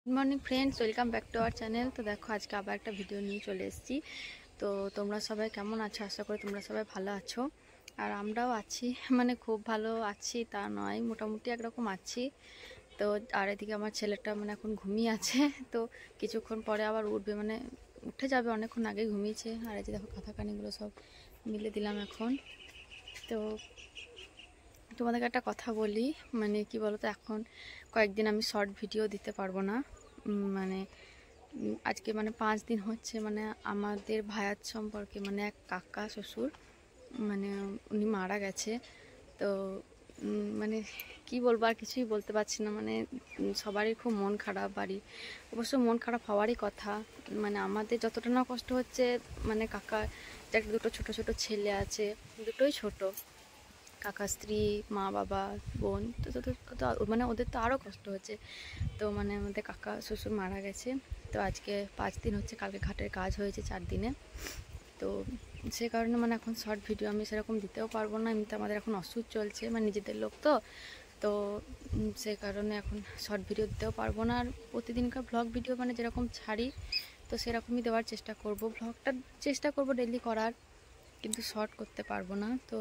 Good morning friends, welcome back to our channel. तो देखो आज के आबार एक भिडियो नहीं चले एसेছি। तो তোমরা সবাই কেমন আছো? আশা করি তোমরা সবাই ভালো আছো। আর আমরাও আছি, মানে খুব ভালো আছি তা নয়, মোটামুটি একরকম আছি। তো আর এদিকে আমার ছেলেটা মানে এখন ঘুমিয়ে আছে। তো কিছুক্ষণ পরে আবার উঠবে, মানে উঠে যাবে, অনেকক্ষণ আগে ঘুমিয়েছে। আর এই যে দেখো কাঁথা কানিগুলো সব মিলে দিলাম এখন। তো তোমাদেরকে একটা কথা বলি, মানে কি বলো তো, এখন কয়েকদিন আমি শর্ট ভিডিও দিতে পারবো না। মানে আজকে মানে 5 দিন হচ্ছে, মানে আমাদের ভাইয়ার সম্পর্কে মানে এক কাকা শ্বশুর, মানে উনি মারা গেছে। তো মানে কি বলবো, আর কিছুই বলতে পারছি না। মানে সবারই খুব মন খারাপ, বাড়ি অবশ্য মন খারাপ হওয়ারই কথা। মানে আমাদের যতটা না কষ্ট হচ্ছে, মানে কাকার দুটো ছোট ছোট ছেলে আছে, দুটোই ছোট, কাকা স্ত্রী, মা বাবা, বোন, তো মানে ওদের তো আরও কষ্ট হচ্ছে। তো মানে আমাদের কাকা শ্বশুর মারা গেছে। তো আজকে 5 দিন হচ্ছে, কালকে ঘাটের কাজ হয়েছে 4 দিনে। তো সে কারণে মানে এখন শর্ট ভিডিও আমি সেরকম দিতেও পারবো না। এমনিতে আমাদের এখন ওষুধ চলছে, মানে নিজেদের লোক তো, তো সে কারণে এখন শর্ট ভিডিও দিতেও পারবো না। আর প্রতিদিনকার ব্লগ ভিডিও মানে যেরকম ছাড়ি, তো সেরকমই দেওয়ার চেষ্টা করব। ব্লগটা চেষ্টা করব ডেইলি করার, কিন্তু শর্ট করতে পারবো না। তো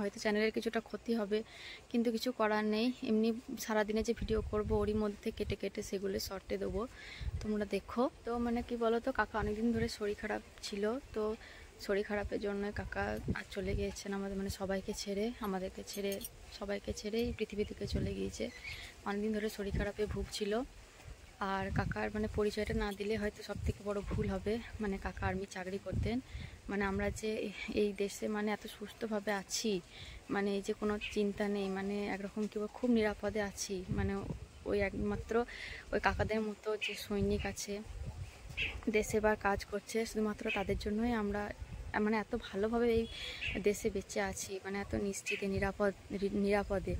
হয়তো চ্যানেলের কিছুটা ক্ষতি হবে, কিন্তু কিছু করার নেই। এমনি সারাদিনে যে ভিডিও করব ওরই মধ্যে কেটে কেটে সেগুলো শর্টে দেবো, তোমরা দেখো। তো মানে কি বলো তো, কাকা অনেকদিন ধরে শরীর খারাপ ছিল। তো শরীর খারাপের জন্য কাকা আর চলে গিয়েছেন আমাদের, মানে সবাইকে ছেড়ে, আমাদেরকে ছেড়ে, সবাইকে ছেড়ে এই পৃথিবী থেকে চলে গিয়েছে। অনেকদিন ধরে শরীর খারাপে ভুগছিল। আর কাকার মানে পরিচয়টা না দিলে হয়তো সব থেকে বড় ভুল হবে। মানে কাকা আর্মি চাকরি করতেন। মানে আমরা যে এই দেশে মানে এত সুস্থভাবে আছি, মানে এই যে কোনো চিন্তা নেই, মানে একরকম কি খুব নিরাপদে আছি, মানে ওই একমাত্র ওই কাকাদের মতো যে সৈনিক আছে দেশে বা কাজ করছে, শুধুমাত্র তাদের জন্যই আমরা মানে এত ভালোভাবে এই দেশে বেঁচে আছি, মানে এত নিশ্চিতে নিরাপদে।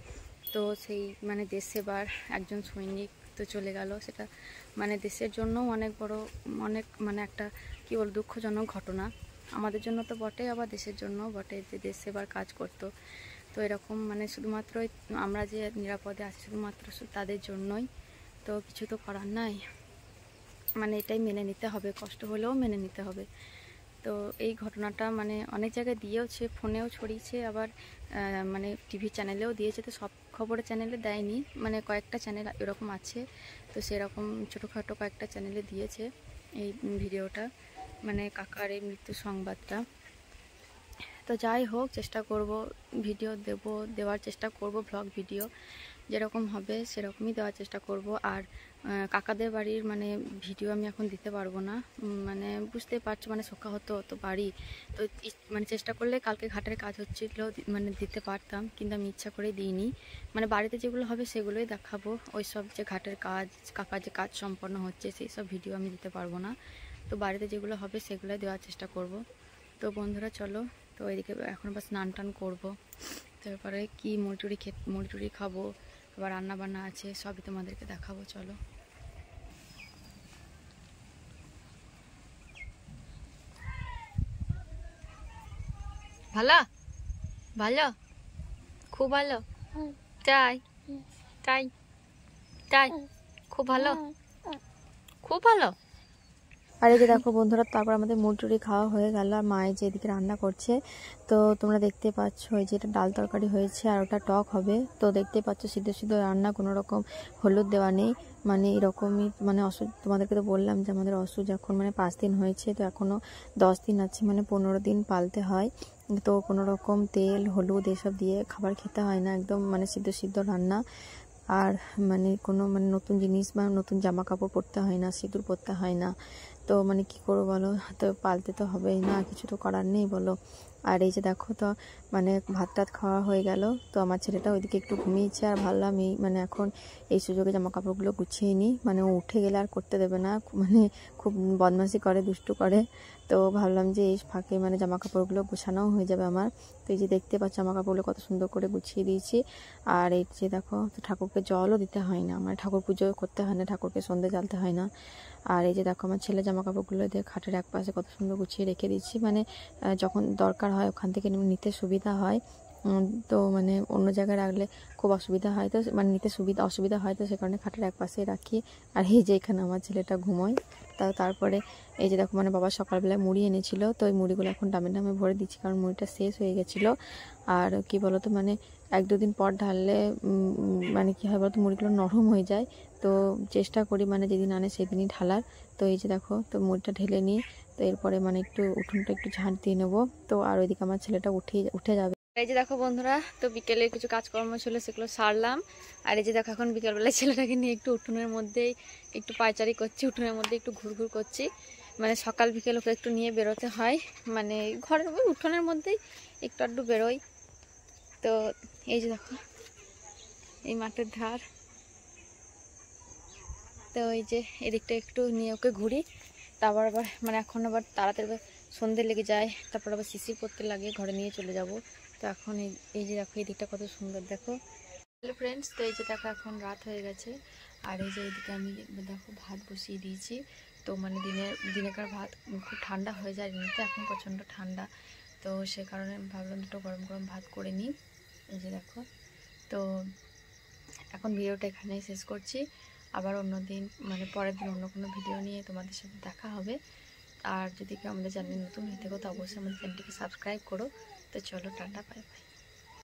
তো সেই মানে দেশ সেবার একজন সৈনিক তো চলে গেল, সেটা মানে দেশের জন্যও অনেক বড়, অনেক মানে একটা কী বল, দুঃখজনক ঘটনা। আমাদের জন্য তো বটে, আবার দেশের জন্যও বটে, যে দেশ সেবার কাজ করতো। তো এরকম মানে শুধুমাত্র আমরা যে নিরাপদে আছি শুধুমাত্র তাদের জন্যই। তো কিছু তো করার নাই, মানে এটাই মেনে নিতে হবে, কষ্ট হলেও মেনে নিতে হবে। তো এই ঘটনাটা মানে অনেক জায়গায় দিয়েওছে, ফোনেও ছড়িয়েছে, আবার মানে টিভি চ্যানেলেও দিয়েছে। তো সব খবরের চ্যানেলে দেয়নি, মানে কয়েকটা চ্যানেল এরকম আছে, তো সেরকম ছোটোখাটো কয়েকটা চ্যানেলে দিয়েছে এই ভিডিওটা, মানে কাকার এই মৃত্যু সংবাদটা। তো যাই হোক, চেষ্টা করব ভিডিও দেওয়ার চেষ্টা করব, ব্লগ ভিডিও যেরকম হবে সেরকমই দেওয়ার চেষ্টা করব। আর কাকাদের বাড়ির মানে ভিডিও আমি এখন দিতে পারবো না, মানে বুঝতে পারছো, মানে শোকাহত তো বাড়ি। তো মানে চেষ্টা করলে কালকে ঘাটের কাজ হচ্ছিল, মানে দিতে পারতাম, কিন্তু আমি ইচ্ছা করে দিইনি। মানে বাড়িতে যেগুলো হবে সেগুলোই দেখাবো, ওই সব যে ঘাটের কাজ, কাকার যে কাজ সম্পন্ন হচ্ছে সেই সব ভিডিও আমি দিতে পারবো না। তো বাড়িতে যেগুলো হবে সেগুলোই দেওয়ার চেষ্টা করব। তো বন্ধুরা চলো, তো এদিকে এখন আবার স্নান টান করবো, তারপরে কি মুড়ি টুড়ি খাবো, আবার রান্না বান্না আছে, সবই তোমাদেরকে দেখাবো, চলো। ভালো ভালো, খুব ভালো, তাই তাই তাই, খুব ভালো, খুব ভালো। আর এই যে দেখো বন্ধুরা, তারপর আমাদের মুড়ি খাওয়া হয়ে গেল, আর মায়ের যে এদিকে রান্না করছে। তো তোমরা দেখতে পাচ্ছ এই যে এটা ডাল তরকারি হয়েছে, আর ওটা টক হবে। তো দেখতে পাচ্ছ সিদ্ধ সিদ্ধ রান্না, কোনো রকম হলুদ দেওয়া নেই, মানে এরকমই। মানে তোমাদেরকে তো বললাম যে আমাদের অসুখ এখন মানে 5 দিন হয়েছে, তো এখনও 10 দিন আছে, মানে 15 দিন পালতে হয়। তো কোনো রকম তেল হলুদ এসব দিয়ে খাবার খেতে হয় না, একদম মানে সিদ্ধ সিদ্ধ রান্না। আর মানে কোনো মানে নতুন জিনিস বা নতুন জামা কাপড় পরতে হয় না, সিঁদুর পরতে হয় না। তো মানে কি করবো বলো, তো পালতে তো হবেই না, কিছু তো করার নেই বলো। আর এই যে দেখো, তো মানে ভাত টাত খাওয়া হয়ে গেল, তো আমার ছেলেটা ওইদিকে একটু ঘুমিয়েছে। আর ভাবলাম এই মানে এখন এই সুযোগে জামা কাপড়গুলো গুছিয়ে নিই, মানে ও উঠে গেলে আর করতে দেবে না, মানে খুব বদমাশি করে, দুষ্টু করে। তো ভাবলাম যে এই ফাঁকে মানে জামা কাপড়গুলো গোছানোও হয়ে যাবে আমার। তো এই যে দেখতে পাচ্ছ জামা কাপড়গুলো কত সুন্দর করে গুছিয়ে দিয়েছি। আর এই যে দেখো, তো ঠাকুরকে জলও দিতে হয় না, মানে ঠাকুর পুজো করতে হয় না, ঠাকুরকে সন্ধে জ্বালতে হয় না। আর এই যে দেখো আমার ছেলে জামা কাপড়গুলো দিয়ে খাটের এক পাশে কত সুন্দর গুছিয়ে রেখে দিচ্ছি, মানে যখন দরকার হয় ওখান থেকে নিতে সুবিধা হয়। তো মানে অন্য জায়গায় রাখলে খুব অসুবিধা হয়, তো মানে নিতে অসুবিধা হয়, তো সে কারণে খাটের এক পাশেই রাখি। আর এই যে এখানে আমার ছেলেটা ঘুমোয়। তারপরে এই যে দেখো মানে বাবা সকালবেলায় মুড়ি এনেছিল, তো ওই মুড়িগুলো এখন ডামে ডামে ভরে দিচ্ছি, কারণ মুড়িটা শেষ হয়ে গেছিলো। আর কি বলতো মানে 1-2 দিন পর ঢাললে মানে কী হয় বলতো মুড়িগুলো নরম হয়ে যায়। তো চেষ্টা করি মানে যেদিন আনে সেদিনই ঢালার। তো এই যে দেখো, তো মুড়িটা ঢেলে নিই। তো এরপরে মানে একটু উঠোনটা একটু ঝাঁট দিয়ে নেবো। তো আর ওইদিকে আমার ছেলেটা উঠে যাবে। এই যে দেখো বন্ধুরা, তো বিকেলের কিছু কাজকর্ম ছিল সেগুলো সারলাম। আর এই যে দেখো এখন বিকেলবেলায় ছেলেটাকে নিয়ে একটু উঠোনের মধ্যেই একটু পায়চারি করছি, উঠোনের মধ্যে একটু ঘুরঘুর করছি। মানে সকাল বিকেল ওকে একটু নিয়ে বেরোতে হয়, মানে ঘরের উঠোনের মধ্যেই একটু আধটু বেরোই। তো এই যে দেখো এই মাঠের ধার, তো এই যে এদিকটা একটু নিয়ে ওকে ঘুরি। তারপর আবার মানে এখন আবার তাড়াতাড়ি সন্ধে লেগে যায়, তারপর আবার শিশির পড়তে লাগে, ঘরে নিয়ে চলে যাব। তো এখন এই যে দেখো এই দিকটা কত সুন্দর দেখো। হ্যালো ফ্রেন্ডস, তো এই যে দেখো এখন রাত হয়ে গেছে। আর এই যে এইদিকে আমি দেখো ভাত বসিয়ে দিয়েছি। তো মানে দিনেকার ভাত খুব ঠান্ডা হয়ে যায়, এমনিতে এখন প্রচণ্ড ঠান্ডা। তো সে কারণে ভাবলাম দুটো গরম গরম ভাত করে নিই। এই যে দেখো, তো এখন ভিডিওটা এখানেই শেষ করছি। আবার অন্য দিন মানে পরের দিন অন্য কোনো ভিডিও নিয়ে তোমাদের সাথে দেখা হবে। আর যদি কেউ আমাদের চ্যানেলে নতুন হয়ে থাকো তো অবশ্যই আমাদের চ্যানেলটিকে সাবস্ক্রাইব করো। তো চলো, টাটা, বাই বাই।